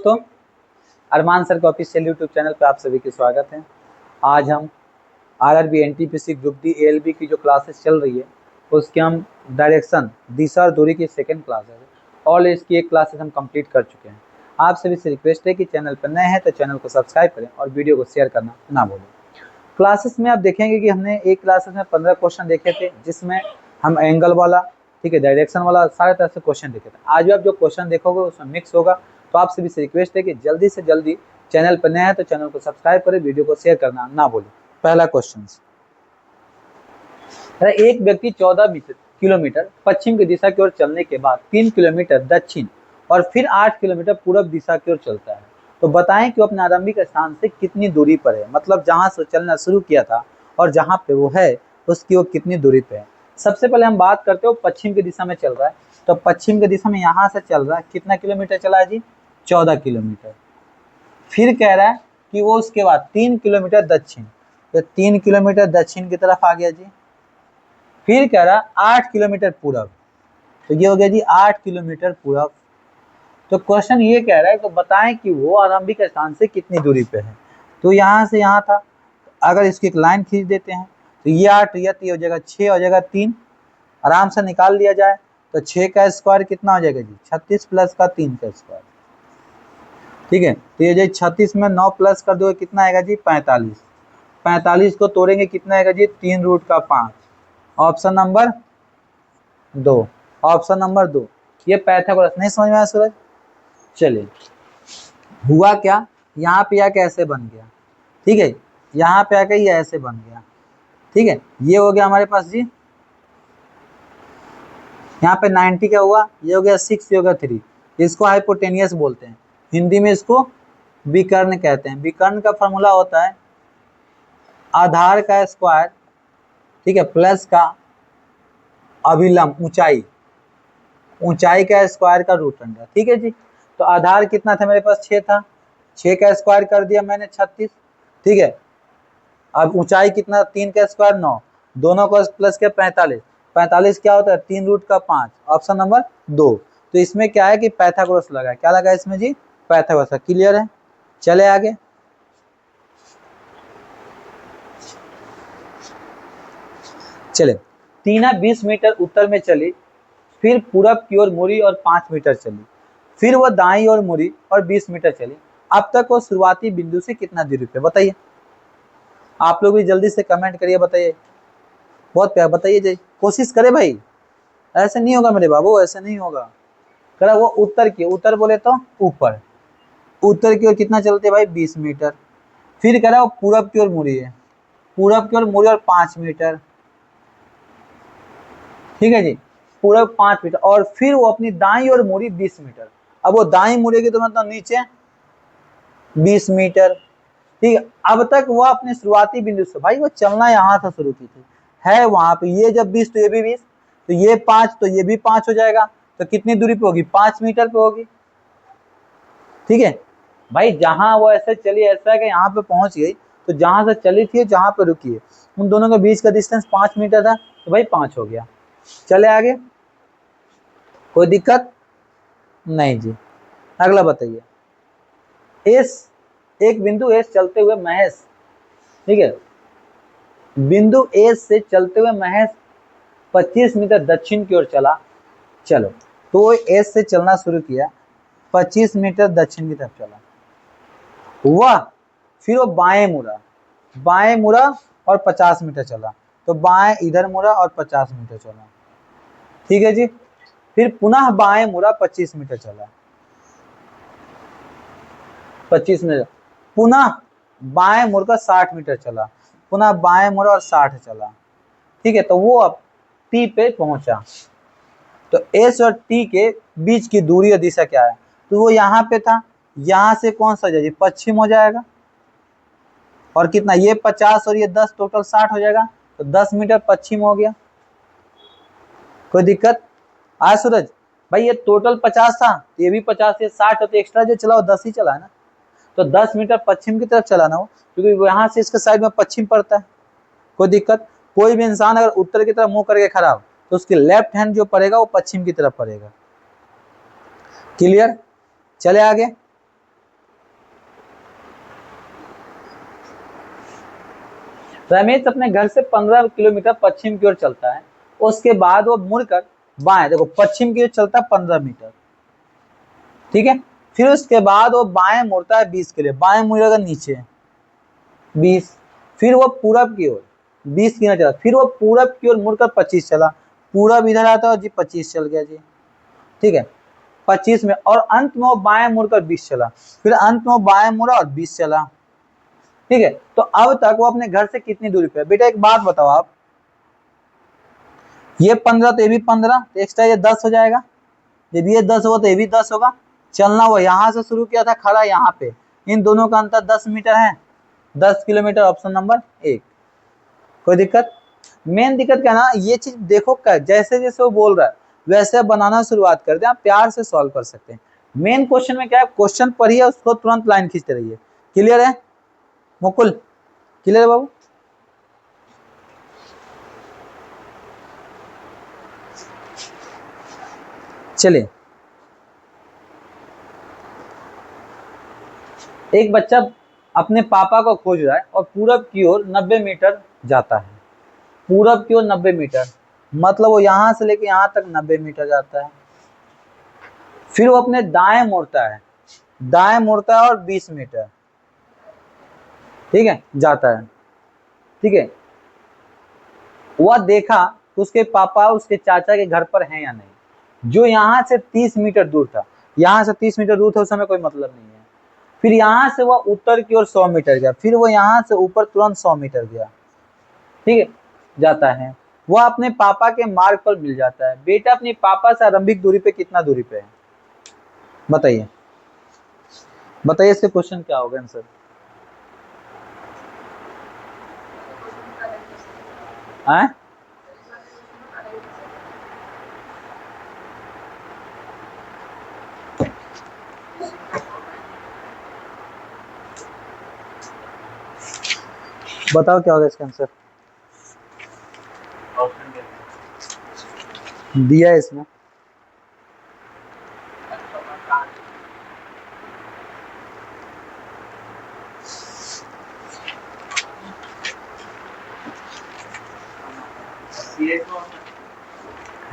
दोस्तों, अरमान सर के official YouTube channel पर आप सभी का स्वागत है। आज हम आरआरबी एनटीपीसी ग्रुप डी एएलबी की जो क्लासेस चल रही है उसके हम डायरेक्शन दिशा और दूरी की सेकंड क्लास है और इसकी एक क्लासेस हम कंप्लीट कर चुके हैं। आप सभी से रिक्वेस्ट है कि चैनल पर नए हैं तो चैनल को सब्सक्राइब करें और वीडियो को शेयर करना ना भूलें। क्लासेस में आप देखेंगे कि हमने एक क्लासेस में 15 क्वेश्चन देखे थे, जिसमें हम एंगल वाला, ठीक है, डायरेक्शन वाला सारे तरह से क्वेश्चन देखे थे। आज भी आप जो क्वेश्चन देखोगे उसमें मिक्स होगा, तो आप सभी से रिक्वेस्ट है कि जल्दी से जल्दी चैनल पर नया है तो चैनल को सब्सक्राइब करें, वीडियो को शेयर करना ना भूलें। पहला क्वेश्चन, एक व्यक्ति 14 किलोमीटर पश्चिम की दिशा की ओर चलने के बाद 3 किलोमीटर दक्षिण और फिर 8 किलोमीटर पूर्व दिशा की ओर चलता है, तो बताएं कि वो अपने आरंभिक स्थान से कितनी दूरी पर है। मतलब जहां से चलना शुरू किया था और जहां पे वो है उसकी वो कितनी दूरी पे है। सबसे पहले हम बात करते हो पश्चिम की दिशा में चल रहा है, तो पश्चिम की दिशा में यहाँ से चल रहा है, कितना किलोमीटर चला है जी? 14 किलोमीटर। फिर कह रहा है कि वो उसके बाद 3 किलोमीटर दक्षिण, तो 3 किलोमीटर दक्षिण की तरफ आ गया जी। फिर कह रहा 8 किलोमीटर पूरब, तो ये हो गया जी 8 किलोमीटर पूरब। तो क्वेश्चन ये कह रहा है तो बताएं कि वो आरंभिक स्थान से कितनी दूरी पे है। तो यहाँ से यहाँ था, अगर इसकी एक लाइन खींच देते हैं तो ये 8 ये हो जाएगा 6 हो जाएगा 3, आराम से निकाल लिया जाए तो 6 का स्क्वायर कितना हो जाएगा जी? 36 प्लस का 3 का स्क्वायर, ठीक है। तो ये जो 36 में 9 प्लस कर दो कितना आएगा जी? 45। 45 को तोड़ेंगे कितना आएगा जी? 3 रूट का 5। Option number 2, option number 2। ये पाइथागोरस नहीं समझ में आया सूरज? चलिए, हुआ क्या, यहाँ पे आके ऐसे बन गया, ठीक है, यहाँ पे आके ये ऐसे बन गया, ठीक है। ये हो गया हमारे पास जी, यहाँ पे 90 क्या हुआ? ये हो गया 6, ये हो गया 3। इसको हाइपोटेनियस बोलते हैं, हिंदी में इसको विकर्ण कहते हैं। विकर्ण का फॉर्मूला होता है आधार का स्क्वायर, ठीक है, प्लस का अभिलंब ऊंचाई, ऊंचाई का स्क्वायर का रूट अंडर, ठीक है जी। तो आधार कितना था मेरे पास? 6 था, 6 का स्क्वायर कर दिया मैंने 36, ठीक है। अब ऊंचाई कितना? 3 का स्क्वायर 9, दोनों को प्लस के 45, 45 क्या होता है? 3 रूट का 5। Option number 2। तो इसमें क्या है कि पाइथागोरस लगा है। क्या लगा है इसमें जी? पाइथागोरस। क्लियर है? चले आगे, चले। टीना 20 मीटर उत्तर में चली, फिर पूरब की ओर मुड़ी और 5 मीटर चली, फिर वह दाईं ओर मुड़ी और 20 मीटर चली। अब तक वो शुरुआती बिंदु से कितना दूरी पे? बताइए आप लोग भी, जल्दी से कमेंट करिए, बताइए, बहुत प्यार, बताइए जी, कोशिश करे भाई। ऐसे नहीं होगा मेरे बाबू, ऐसे नहीं होगा। करा वो उत्तर की, उत्तर बोले तो ऊपर, उत्तर की ओर कितना चलते भाई? 20 मीटर। फिर करा वो पूरब की ओर मुड़ी है, पूरब की ओर मुड़ी और 5 मीटर, ठीक है जी, पूरब 5 मीटर। और फिर वो अपनी दाईं ओर मुड़ी 20 मीटर। अब वो दाईं मुड़ेगी तो मतलब नीचे 20 मीटर, ठीक है। अब तक वो अपने शुरुआती बिंदु से, भाई वो चलना यहाँ से शुरू की थी, है वहां पे, ये जब 20 तो ये भी 20, तो ये 5 तो ये भी 5 हो जाएगा, तो कितनी दूरी पे होगी? 5 मीटर पे होगी, ठीक है भाई। जहां वो ऐसे चली, ऐसा है कि यहाँ पे पहुंच गई, तो जहां से चली थी जहां पे रुकी है उन दोनों के बीच का डिस्टेंस 5 मीटर था, तो भाई 5 हो गया। चले आगे, कोई दिक्कत नहीं जी। अगला बताइए, एस, एक बिंदु एस चलते हुए महेश, ठीक है, बिंदु एस से चलते हुए महेश 25 मीटर दक्षिण की ओर चला। चलो, तो एस से चलना शुरू किया, 25 मीटर दक्षिण की तरफ चला, हुआ, फिर वो बाएं मुड़ा, बाएं मुड़ा और 50 मीटर चला, तो बाएं इधर मुड़ा और 50 मीटर चला, ठीक है जी। फिर पुनः बाएं मुड़ा, 25 मीटर चला, 25 मीटर, पुनः बाएं मुड़कर 60 मीटर चला, पुनः बाएं मुड़ा और 60 चला, ठीक है। तो वो अब टी पे पहुंचा, तो एस और टी के बीच की दूरी और दिशा क्या है? तो वो यहाँ पे था, यहाँ से कौन सा जाएगा? पश्चिम हो जाएगा, और कितना? ये 50 और ये 10, टोटल 60 हो जाएगा, तो 10 मीटर पश्चिम हो गया। कोई दिक्कत आया सूरज? भाई ये टोटल 50 था, ये भी 50, ये 60 होते, एक्स्ट्रा जो चला वो 10 ही चला है ना, तो 10 मीटर पश्चिम की तरफ चला ना वो, क्योंकि यहाँ से इसके साइड में पश्चिम पड़ता है। कोई दिक्कत? कोई भी इंसान अगर उत्तर की तरफ मुंह करके खड़ा हो तो उसकी लेफ्ट हैंड जो पड़ेगा वो पश्चिम की तरफ पड़ेगा। क्लियर? चले आगे, रमेश अपने घर से 15 किलोमीटर पश्चिम की ओर चलता है, उसके बाद वो मुड़कर बाएं, देखो पश्चिम की ओर चलता है 15 मीटर, ठीक है। फिर उसके बाद वो बाएं मुड़ता है 20 के लिए, बाएं मुड़ेगा नीचे 20, फिर वो पूरब की ओर 20 की ना चला, फिर वो पूरब की ओर मुड़कर 25 चला, पूरब इधर आता है जी 25 चल गया जी, ठीक है 25 में, और अंत में वो बाएं मुड़कर 20 चला, फिर अंत में वो बाएं मुड़ा और 20 चला, ठीक है। तो अब तक वो अपने घर से कितनी दूरी पे है? बेटा एक बात बताओ आप, ये 15 तो ये भी 15, तो एक्स्ट्रा ये 10 हो जाएगा, जब ये 10 होगा तो ये भी 10 होगा। चलना वो यहां से शुरू किया था, खड़ा यहाँ पे, इन दोनों का अंतर 10 मीटर है, 10 किलोमीटर, ऑप्शन नंबर 1। कोई दिक्कत? मेन दिक्कत क्या ना, ये चीज देखो क्या, जैसे जैसे वो बोल रहा है वैसे बनाना शुरुआत कर दे, आप प्यार से सॉल्व कर सकते हैं। मेन क्वेश्चन में क्या है, क्वेश्चन पढ़िए उसको तुरंत लाइन खींचते रहिए। क्लियर है मुकुल? क्लियर है बाबू? चलिए, एक बच्चा अपने पापा को खोज रहा है और पूरब की ओर 90 मीटर जाता है, पूरब की ओर 90 मीटर, मतलब वो यहां से लेके यहां तक 90 मीटर जाता है, फिर वो अपने दाएं मुड़ता है, दाएं मुड़ता है और 20 मीटर, ठीक है जाता है, ठीक है। वह देखा कि उसके पापा उसके चाचा के घर पर हैं या नहीं, जो यहाँ से 30 मीटर दूर था, यहाँ से 30 मीटर दूर था, उस समय कोई मतलब नहीं है। फिर यहाँ से वह उत्तर की ओर 100 मीटर गया, फिर वो यहाँ से ऊपर तुरंत 100 मीटर गया, ठीक है जाता है। वह अपने पापा के मार्ग पर मिल जाता है। बेटा अपने पापा से आरंभिक दूरी पे कितना दूरी पे है? बताइए, बताइए इसके क्वेश्चन क्या होगा आंसर? हैं? बताओ क्या होगा इसका आंसर? दिया है इसमें,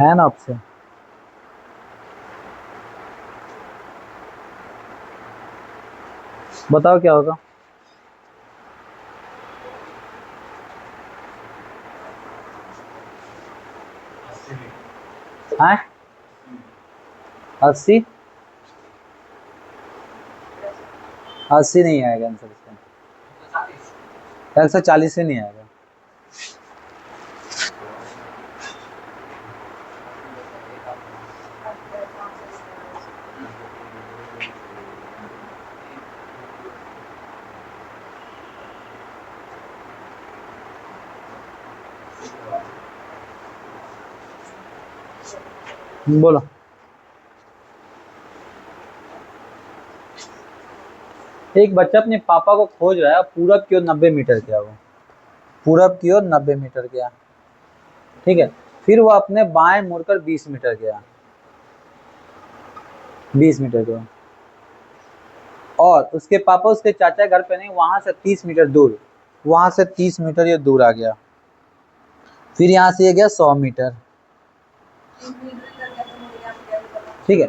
है ना ऑप्शन? बताओ क्या होगा? हैं? 80? 80 नहीं आएगा आंसर इसका, 140 से नहीं आएगा। बोलो। एक बच्चा अपने पापा को खोज रहा है, पूरब की ओर 90 मीटर गया, वो पूरब की ओर 90 मीटर गया, ठीक है। फिर वो अपने बाएं मुड़कर 20 मीटर गया, 20 मीटर गया, और उसके पापा उसके चाचा घर पे नहीं, वहां से 30 मीटर दूर, वहां से 30 मीटर ये दूर आ गया, फिर यहाँ से ये गया 100 मीटर, ठीक है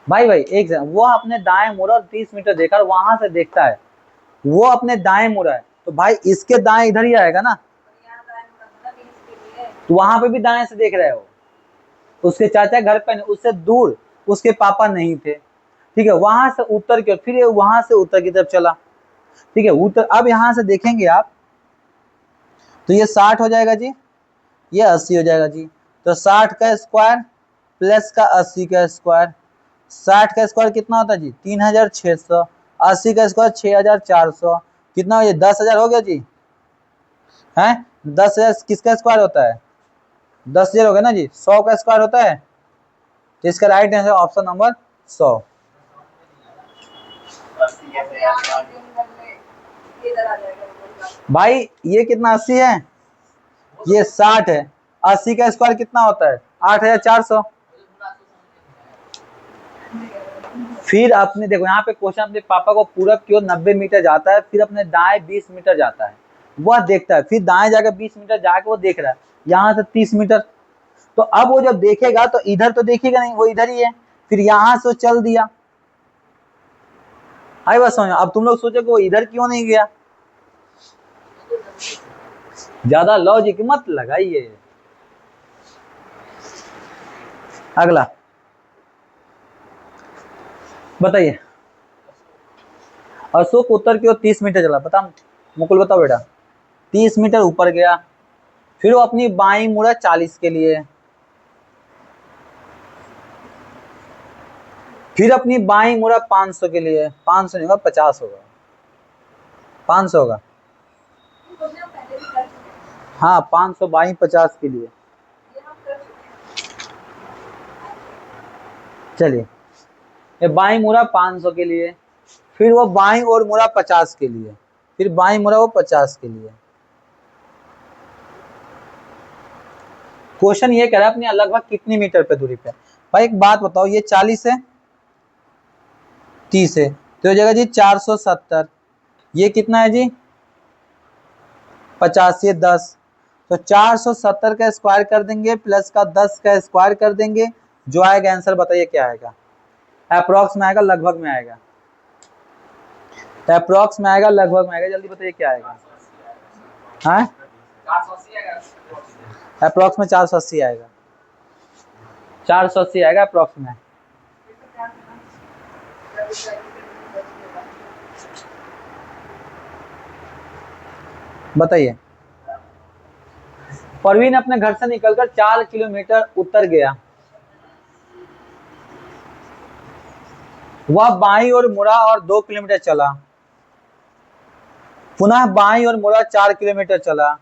भाई। भाई एक सेकंड, वो अपने दाएं मुड़ा और 30 मीटर देखा, वहां से देखता है, वो अपने दाएं मुड़ा है, तो भाई इसके दाएं इधर ही आएगा ना, तो वहां पे भी दाएं से देख रहे हो, उसके चाचा घर पे नहीं, उससे दूर उसके पापा नहीं थे, ठीक है। वहां से उत्तर की ओर, फिर ये वहां से उत्तर की तरफ चला, ठीक है उत्तर। अब यहां से देखेंगे आप तो ये 60 हो जाएगा जी, ये 80 हो जाएगा जी, तो 60 का स्क्वायर प्लस का 80 का स्क्वायर, 60 का स्क्वायर कितना होता है जी 3600, 80 का स्क्वायर 6400, कितना हो, ये 10,000 हो गया जी, है 10,000 किसका स्क्वायर होता है? 10,000 हो गया ना जी, 100 का स्क्वायर होता है, तो इसका राइट आंसर ऑप्शन नंबर 100। भाई ये कितना 80 है, ये 60 है, 80 का स्क्वायर कितना होता है 8,400। फिर अपने देखो यहाँ पे क्वेश्चन, अपने पापा को पूरब की ओर 90 मीटर जाता है, फिर अपने दाएं 20 मीटर जाता है, वह देखता है, फिर दाएं जाकर 20 मीटर जाके वो देख रहा है, यहाँ से 30 मीटर। तो अब वो जब देखेगा तो इधर तो देखेगा नहीं, वो इधर ही है, फिर यहाँ से वो चल दिया। आई बात समझ? अब तुम लोग सोचो कि वो इधर क्यों नहीं गया। ज्यादा लॉजिक मत लगाइए। अगला बताइए। अशोक उत्तर की ओर 30 मीटर चला, बता मुकुल बताओ बेटा। 30 मीटर ऊपर गया, फिर वो अपनी बाई मुड़ा 40 के लिए, फिर अपनी बाई मुड़ा 500 के लिए, 500 नहीं होगा 50 होगा, 500 होगा। हाँ 500 बाई 50 के लिए। चलिए ये बाई मुड़ा 500 के लिए, फिर वो बाई और मुड़ा 50 के लिए, फिर बाई मुड़ा वो 50 के लिए। क्वेश्चन ये कह रहा है अपनी लगभग कितनी मीटर पे दूरी पे। भाई एक बात बताओ, ये 40 है, 30 है, तो हो जाएगा जी 470। ये कितना है जी 50, ये 10, तो 470 का स्क्वायर कर देंगे प्लस का 10 का स्क्वायर कर देंगे, जो आएगा आंसर बताइए क्या आएगा। अप्रोक्स में आएगा, लगभग में आएगा, अप्रोक्स में आएगा, लगभग में आएगा, जल्दी बताइए क्या आएगा। हाँ अप्रोक्स में 480 आएगा, 480 आएगा अप्रोक्स में। बताइए। परवीन अपने घर से निकलकर 4 किलोमीटर उत्तर गया, वह बाईं ओर मुड़ा और 2 किलोमीटर चला, पुनः बाईं ओर मुड़ा 4 किलोमीटर चला,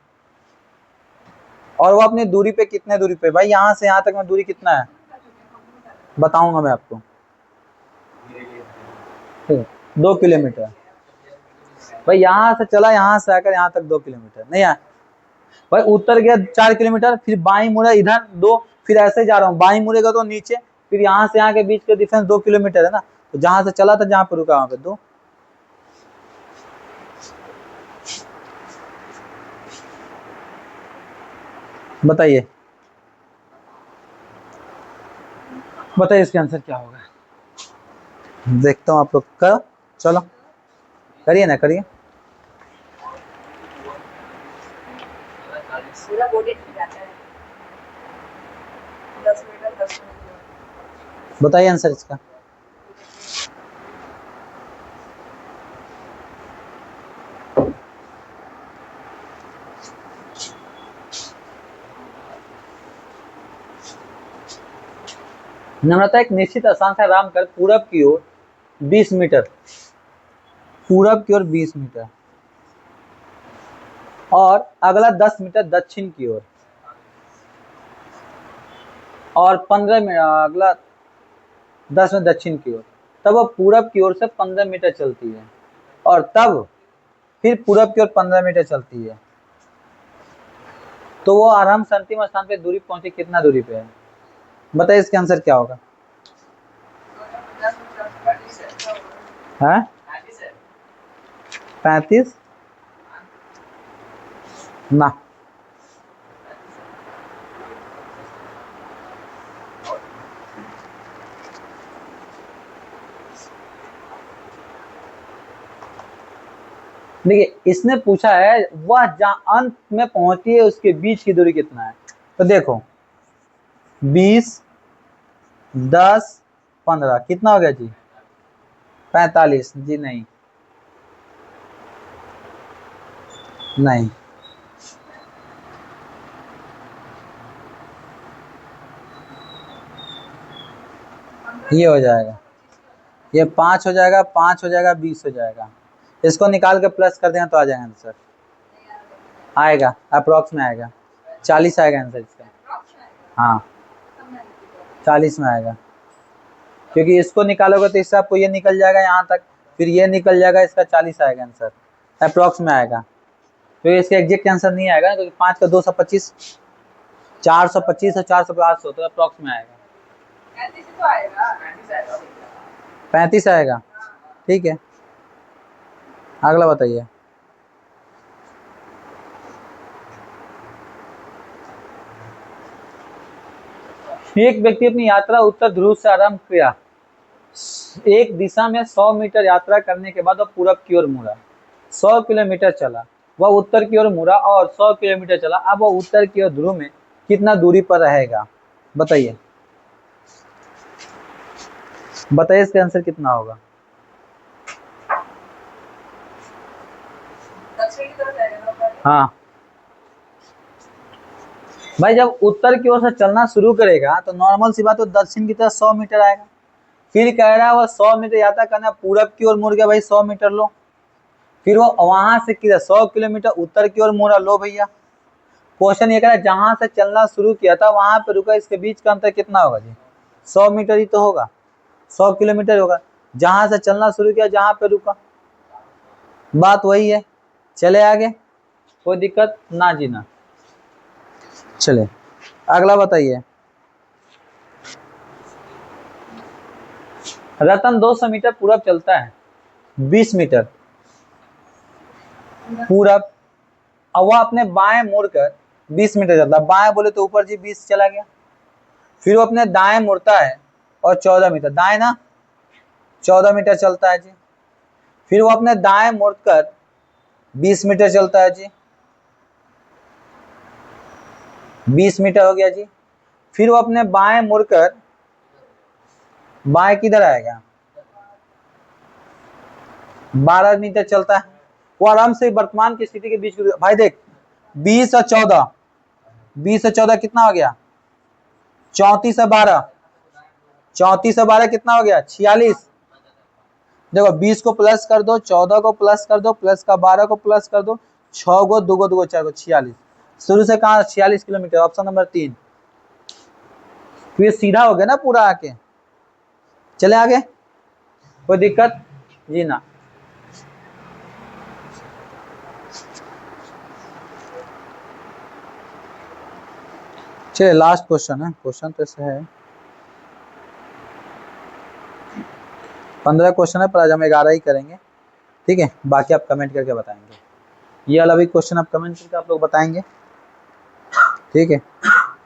और वह अपनी दूरी पे कितने दूरी पे। भाई यहाँ से यहाँ तक में दूरी कितना है बताऊंगा मैं आपको। 2 किलोमीटर। भाई यहाँ से चला, यहाँ से आकर यहाँ तक 2 किलोमीटर नहीं है। भाई उत्तर गया 4 किलोमीटर, फिर बाईं मुड़ा इधर 2, फिर ऐसे जा रहा हूँ, बाईं मुड़ेगा तो नीचे, फिर यहाँ से यहाँ के बीच का डिफरेंस 2 किलोमीटर है ना, तो जहां से चला था जहां पे रुका वहां पे 2। बताइए बताइए इसका आंसर क्या होगा। देखता हूँ आप लोग का, चलो करिए ना करिए। बताइए आंसर इसका। नम्रता एक निश्चित स्थान से आराम कर पूरब की ओर 20 मीटर, पूरब की ओर 20 मीटर और अगला 10 मीटर दक्षिण की ओर, और 15 में अगला 10 में दक्षिण की ओर, तब वह पूरब की ओर से 15 मीटर चलती है, और तब फिर पूरब की ओर 15 मीटर चलती है, तो वो आराम से अंतिम स्थान पे दूरी पहुंचे कितना दूरी पे है। बताइए इसका आंसर क्या होगा। है 35 ना, देखिए इसने पूछा है वह जहां अंत में पहुंची है उसके बीच की दूरी कितना है। तो देखो 20 10 15 कितना हो गया जी 45 जी नहीं, नहीं ये हो जाएगा, ये 5 हो जाएगा, 5 हो जाएगा, 20 हो जाएगा, इसको निकाल के प्लस कर दें तो आ जाएगा आंसर, आएगा अप्रोक्स में आएगा 40 आएगा आंसर इसका। हाँ 40 में आएगा, क्योंकि इसको निकालोगे तो इससे आपको ये निकल जाएगा यहाँ तक, फिर ये निकल जाएगा, इसका 40 आएगा आंसर, अप्रोक्स में आएगा। तो इसका एग्जैक्ट आंसर नहीं आएगा क्योंकि 5 का 225, 425 और 450 तो अप्रोक्स में आएगा, 35 आएगा। ठीक है अगला बताइए। एक व्यक्ति अपनी यात्रा उत्तर ध्रुव से आरंभ किया। एक दिशा में 100 मीटर यात्रा करने के बाद वह पूरब की ओर मुड़ा। 100 किलोमीटर चला, वह उत्तर की ओर मुड़ा और 100 किलोमीटर चला। अब वह उत्तर की ओर ध्रुव में कितना दूरी पर रहेगा? बताइए, बताइए इसका आंसर कितना होगा? हाँ भाई, जब उत्तर की ओर से चलना शुरू करेगा तो नॉर्मल सी बात है, दक्षिण की तरफ 100 मीटर आएगा। फिर कह रहा है वह 100 मीटर यात्रा करना, पूरब की ओर मुड़ गया भाई, 100 मीटर लो। फिर वो वहां से किधर 100 किलोमीटर उत्तर की ओर मुड़ा। लो भैया, क्वेश्चन ये कह रहा है जहां से चलना शुरू किया था वहां पे रुका, इसके बीच का अंतर कितना होगा जी? 100 मीटर ही तो होगा, 100 किलोमीटर होगा। जहां से चलना शुरू किया, जहां पे रुका, बात वही है। चले आगे, कोई दिक्कत ना जी ना। चले अगला बताइए। रतन 200 मीटर पूरब चलता है, 20 मीटर पूरब। अब वह अपने बाएं मुड़कर 20 मीटर चलता है, बाएं बोले तो ऊपर जी 20 चला गया। फिर वो अपने दाएं मुड़ता है और 14 मीटर, दाएं ना 14 मीटर चलता है जी। फिर वो अपने दाएं मुड़कर 20 मीटर चलता है जी, 20 मीटर हो गया जी। फिर वो अपने बाएं मुड़कर, बाएं किधर आएगा, 12 मीटर चलता है। वो आराम से वर्तमान की स्थिति के बीच भाई देख, 20 और 14, 20 और 14 कितना हो गया? 34 और 12, 34 और 12 कितना हो गया? 46। देखो 20 को प्लस कर दो, 14 को प्लस कर दो, प्लस का 12 को प्लस कर दो, 6 को 2 को 2 को 4 को 46। शुरू से कहा 46 किलोमीटर, ऑप्शन नंबर 3। तो ये सीधा हो गया ना पूरा आके। चले आगे, कोई दिक्कत जी ना। चलिए लास्ट क्वेश्चन है, क्वेश्चन तो ऐसे है 15 क्वेश्चन है, पर आज हम 11 ही करेंगे, ठीक है। बाकी आप कमेंट करके बताएंगे। ये वाला भी क्वेश्चन आप कमेंट करके आप लोग बताएंगे, ठीक है।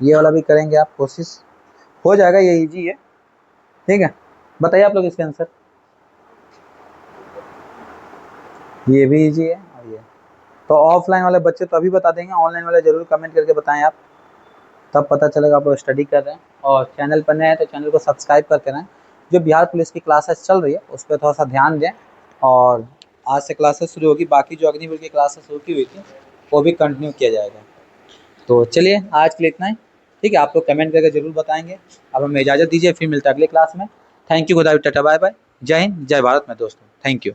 ये वाला भी करेंगे, आप कोशिश हो जाएगा, ये इजी है, ठीक है। बताइए आप लोग इसके आंसर। ये भी इजी है और ये तो ऑफलाइन वाले बच्चे तो अभी बता देंगे, ऑनलाइन वाले जरूर कमेंट करके बताएं आप, तब पता चलेगा आप लोग स्टडी कर रहे हैं। और चैनल पर नए हैं तो चैनल को सब्सक्राइब करके रहें। जो बिहार पुलिस की क्लासेस चल रही है उस पर थोड़ा सा ध्यान दें, और आज से क्लासेस शुरू होगी। बाकी जो अग्निवीर की क्लासेस रुकी हुई थी वो भी कंटिन्यू किया जाएगा। तो चलिए आज के लिए इतना ही, ठीक है। आप लोग कमेंट करके जरूर बताएंगे। अब हमें इजाज़त दीजिए, फिर मिलता है अगले क्लास में। थैंक यू, खुदा टाटा बाय बाय, जय हिंद जय भारत में दोस्तों, थैंक यू।